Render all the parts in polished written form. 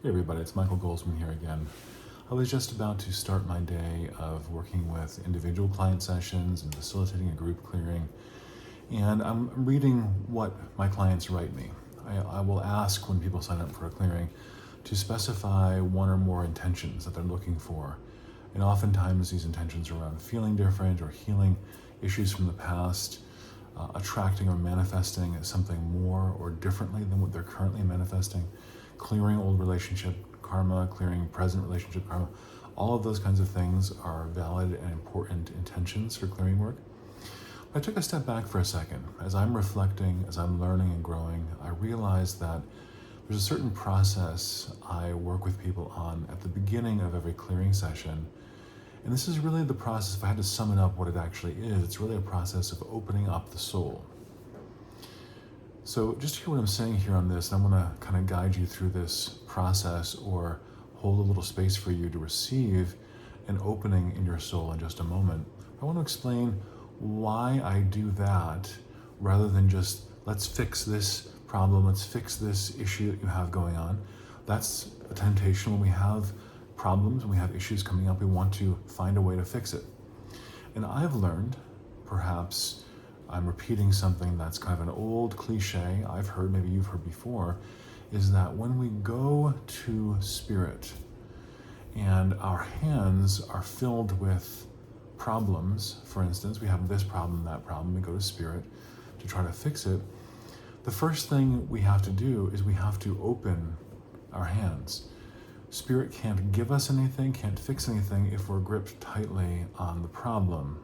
Hey everybody, it's Michael Goldsman here again. I was just about to start my day of working with individual client sessions and facilitating a group clearing, and I'm reading what my clients write me. I will ask when people sign up for a clearing to specify one or more intentions that they're looking for. And oftentimes these intentions are around feeling different or healing issues from the past, attracting or manifesting something more or differently than what they're currently manifesting, clearing old relationship karma, clearing present relationship karma. All of those kinds of things are valid and important intentions for clearing work. I took a step back for a second. As I'm reflecting, as I'm learning and growing, I realized that there's a certain process I work with people on at the beginning of every clearing session. And this is really the process, if I had to sum it up what it actually is, it's really a process of opening up the soul. So just hear what I'm saying here on this, and I'm going to kind of guide you through this process or hold a little space for you to receive an opening in your soul in just a moment. I want to explain why I do that rather than just let's fix this problem, let's fix this issue that you have going on. That's a temptation when we have problems, when we have issues coming up, we want to find a way to fix it. And I've learned, perhaps I'm repeating something that's kind of an old cliche I've heard, maybe you've heard before, is that when we go to spirit and our hands are filled with problems, for instance, we have this problem, that problem, we go to spirit to try to fix it, the first thing we have to do is we have to open our hands. Spirit can't give us anything, can't fix anything if we're gripped tightly on the problem.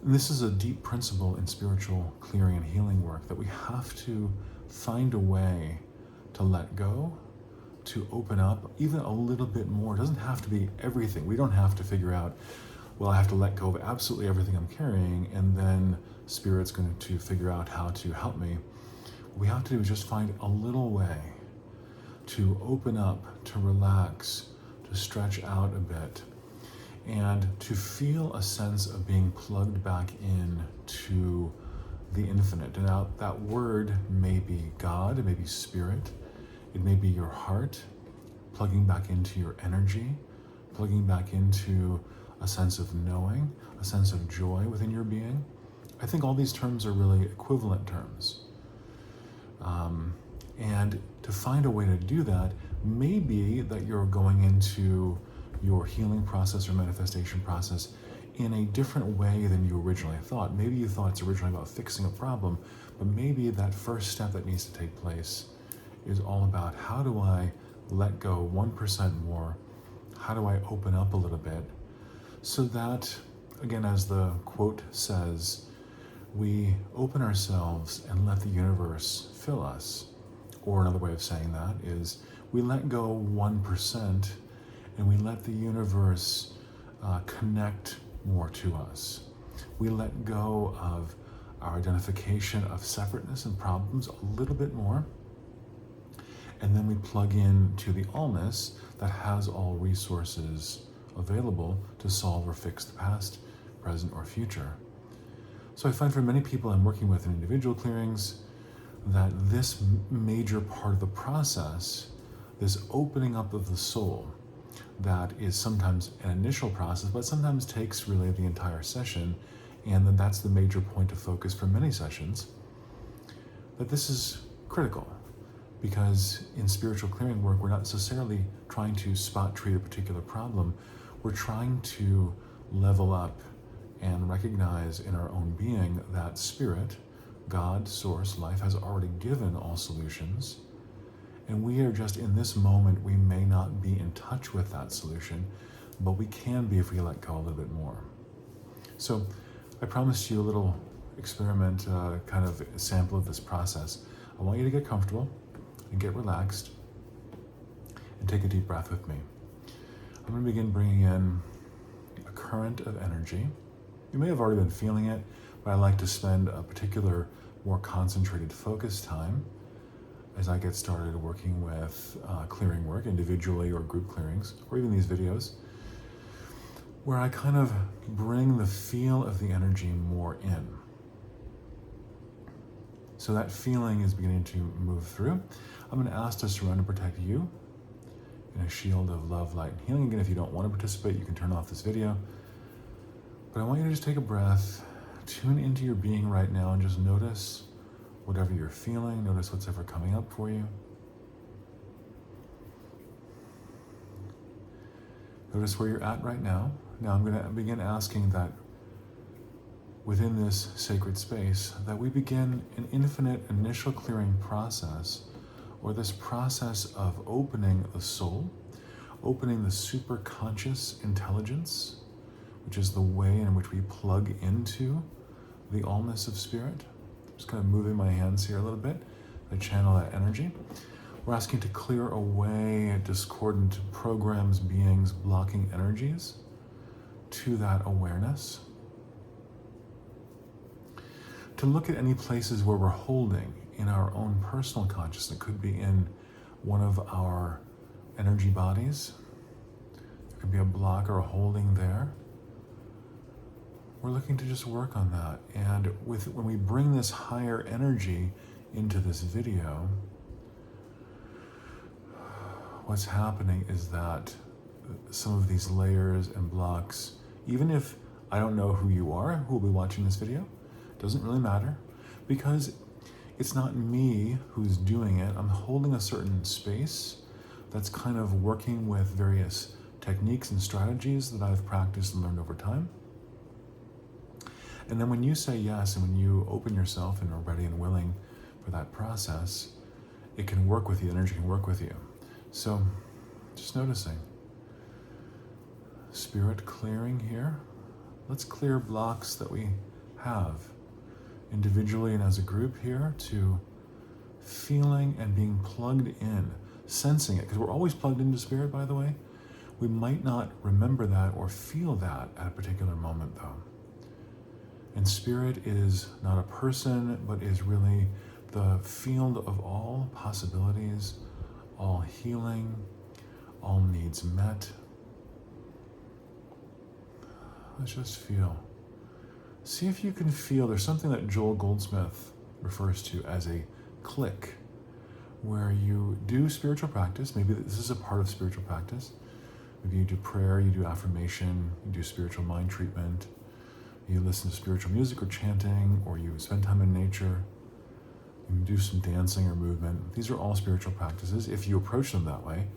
And this is a deep principle in spiritual clearing and healing work, that we have to find a way to let go, to open up even a little bit more. It doesn't have to be everything. We don't have to figure out, well, I have to let go of absolutely everything I'm carrying and then Spirit's going to figure out how to help me. What we have to do is just find a little way to open up, to relax, to stretch out a bit, and to feel a sense of being plugged back in to the infinite. And now that word may be God, it may be spirit, it may be your heart, plugging back into your energy, plugging back into a sense of knowing, a sense of joy within your being. I think all these terms are really equivalent terms. And to find a way to do that may be that you're going into your healing process or manifestation process in a different way than you originally thought. Maybe you thought it's originally about fixing a problem, but maybe that first step that needs to take place is all about how do I let go 1% more? How do I open up a little bit so that, again, as the quote says, we open ourselves and let the universe fill us. Or another way of saying that is we let go 1% and we let the universe connect more to us. We let go of our identification of separateness and problems a little bit more, and then we plug in to the allness that has all resources available to solve or fix the past, present, or future. So I find for many people I'm working with in individual clearings that this major part of the process, this opening up of the soul, that is sometimes an initial process, but sometimes takes really the entire session, and then that's the major point of focus for many sessions, that this is critical. Because in spiritual clearing work, we're not necessarily trying to spot treat a particular problem. We're trying to level up and recognize in our own being that spirit, God, source, life has already given all solutions. And we are just in this moment, we may not be in touch with that solution, but we can be if we let go a little bit more. So I promised you a little experiment, kind of a sample of this process. I want you to get comfortable and get relaxed and take a deep breath with me. I'm going to begin bringing in a current of energy. You may have already been feeling it, but I like to spend a particular, more concentrated focus time as I get started working with clearing work, individually or group clearings, or even these videos, where I kind of bring the feel of the energy more in. So that feeling is beginning to move through. I'm going to ask to surround and protect you in a shield of love, light, and healing. Again, if you don't want to participate, you can turn off this video. But I want you to just take a breath, tune into your being right now, and just notice whatever you're feeling, notice what's ever coming up for you. Notice where you're at right now. Now I'm going to begin asking that within this sacred space, that we begin an infinite initial clearing process, or this process of opening the soul, opening the superconscious intelligence, which is the way in which we plug into the allness of spirit. Just kind of moving my hands here a little bit to channel that energy. We're asking to clear away discordant programs, beings, blocking energies to that awareness. To look at any places where we're holding in our own personal consciousness. It could be in one of our energy bodies. There could be a block or a holding there. We're looking to just work on that. And when we bring this higher energy into this video, what's happening is that some of these layers and blocks, even if I don't know who you are, who will be watching this video, doesn't really matter, because it's not me who's doing it. I'm holding a certain space that's kind of working with various techniques and strategies that I've practiced and learned over time. And then when you say yes, and when you open yourself and are ready and willing for that process, it can work with you, the energy can work with you. So just noticing. Spirit clearing here. Let's clear blocks that we have individually and as a group here, to feeling and being plugged in, sensing it, because we're always plugged into spirit, by the way. We might not remember that or feel that at a particular moment, though. And spirit is not a person, but is really the field of all possibilities, all healing, all needs met. Let's just feel. See if you can feel. There's something that Joel Goldsmith refers to as a click, where you do spiritual practice. Maybe this is a part of spiritual practice. Maybe you do prayer, you do affirmation, you do spiritual mind treatment, you listen to spiritual music or chanting, or you spend time in nature, you do some dancing or movement. These are all spiritual practices if you approach them that way.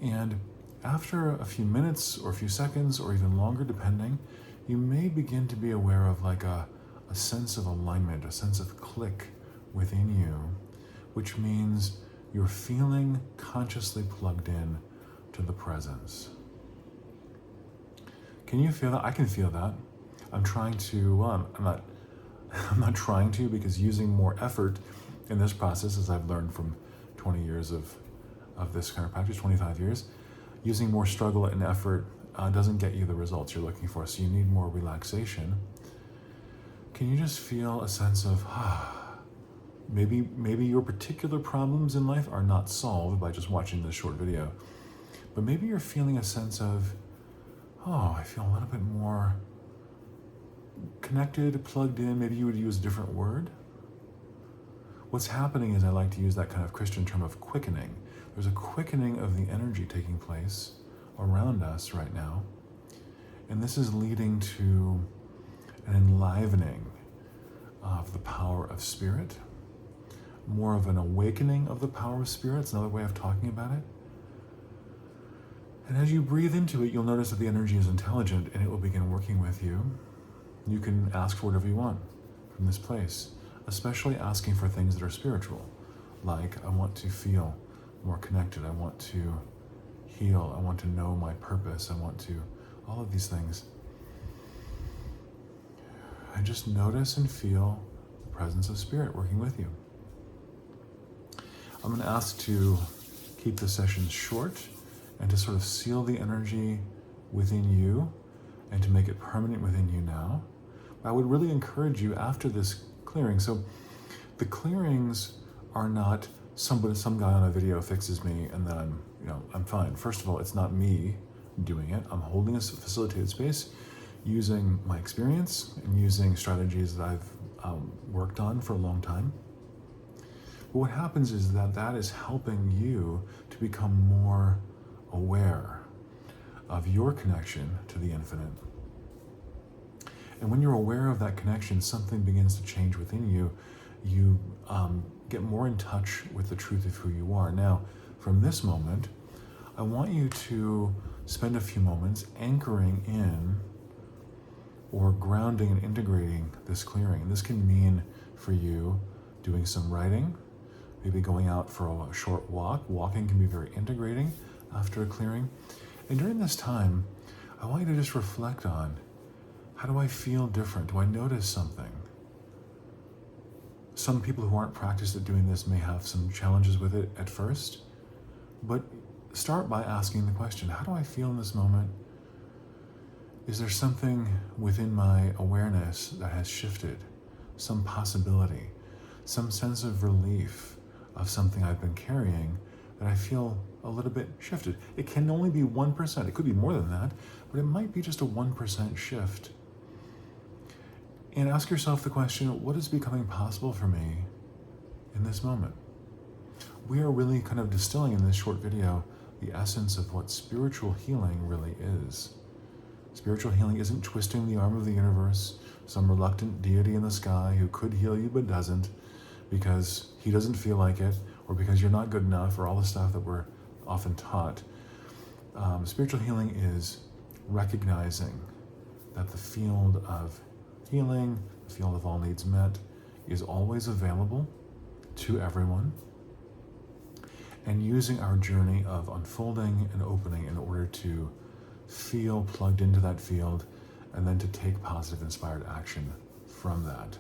And after a few minutes or a few seconds or even longer, depending, you may begin to be aware of like a sense of alignment, a sense of click within you, which means you're feeling consciously plugged in to the presence. Can you feel that? I can feel that. I'm trying to, well, I'm not trying to, because using more effort in this process, as I've learned from 20 years of this kind of practice, 25 years, using more struggle and effort doesn't get you the results you're looking for. So you need more relaxation. Can you just feel a sense of, maybe your particular problems in life are not solved by just watching this short video, but maybe you're feeling a sense of, I feel a little bit more connected, plugged in. Maybe you would use a different word. What's happening is, I like to use that kind of Christian term of quickening. There's a quickening of the energy taking place around us right now. And this is leading to an enlivening of the power of spirit, more of an awakening of the power of spirit. It's another way of talking about it. And as you breathe into it, you'll notice that the energy is intelligent and it will begin working with you. You can ask for whatever you want from this place, especially asking for things that are spiritual, like, I want to feel more connected, I want to heal, I want to know my purpose, I want to, all of these things. And just notice and feel the presence of spirit working with you. I'm going to ask to keep the sessions short and to sort of seal the energy within you and to make it permanent within you now. I would really encourage you after this clearing. So the clearings are not some guy on a video fixes me and then I'm fine. First of all, it's not me doing it. I'm holding a facilitated space using my experience and using strategies that I've worked on for a long time. But what happens is that is helping you to become more aware of your connection to the infinite. And when you're aware of that connection, something begins to change within you. You get more in touch with the truth of who you are. Now, from this moment, I want you to spend a few moments anchoring in or grounding and integrating this clearing. This can mean for you doing some writing, maybe going out for a short walk. Walking can be very integrating after a clearing. And during this time, I want you to just reflect on, how do I feel different? Do I notice something? Some people who aren't practiced at doing this may have some challenges with it at first, but start by asking the question, how do I feel in this moment? Is there something within my awareness that has shifted? Some possibility, some sense of relief of something I've been carrying that I feel a little bit shifted. It can only be 1%. It could be more than that, but it might be just a 1% shift. And ask yourself the question, what is becoming possible for me in this moment? We are really kind of distilling in this short video the essence of what spiritual healing really is. Spiritual healing isn't twisting the arm of the universe, some reluctant deity in the sky who could heal you but doesn't because he doesn't feel like it, or because you're not good enough, or all the stuff that we're often taught. Spiritual healing is recognizing that the field of healing, the field of all needs met, is always available to everyone, and using our journey of unfolding and opening in order to feel plugged into that field and then to take positive inspired action from that.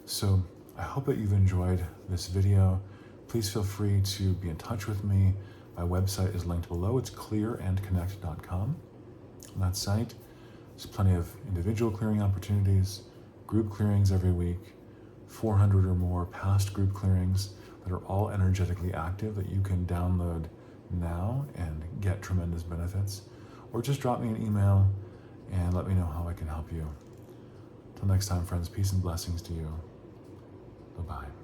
So I hope that you've enjoyed this video. Please feel free to be in touch with me. My website is linked below. It's clearandconnect.com. On that site, there's plenty of individual clearing opportunities, group clearings every week, 400 or more past group clearings that are all energetically active that you can download now and get tremendous benefits. Or just drop me an email and let me know how I can help you. Till next time, friends, peace and blessings to you. Bye-bye.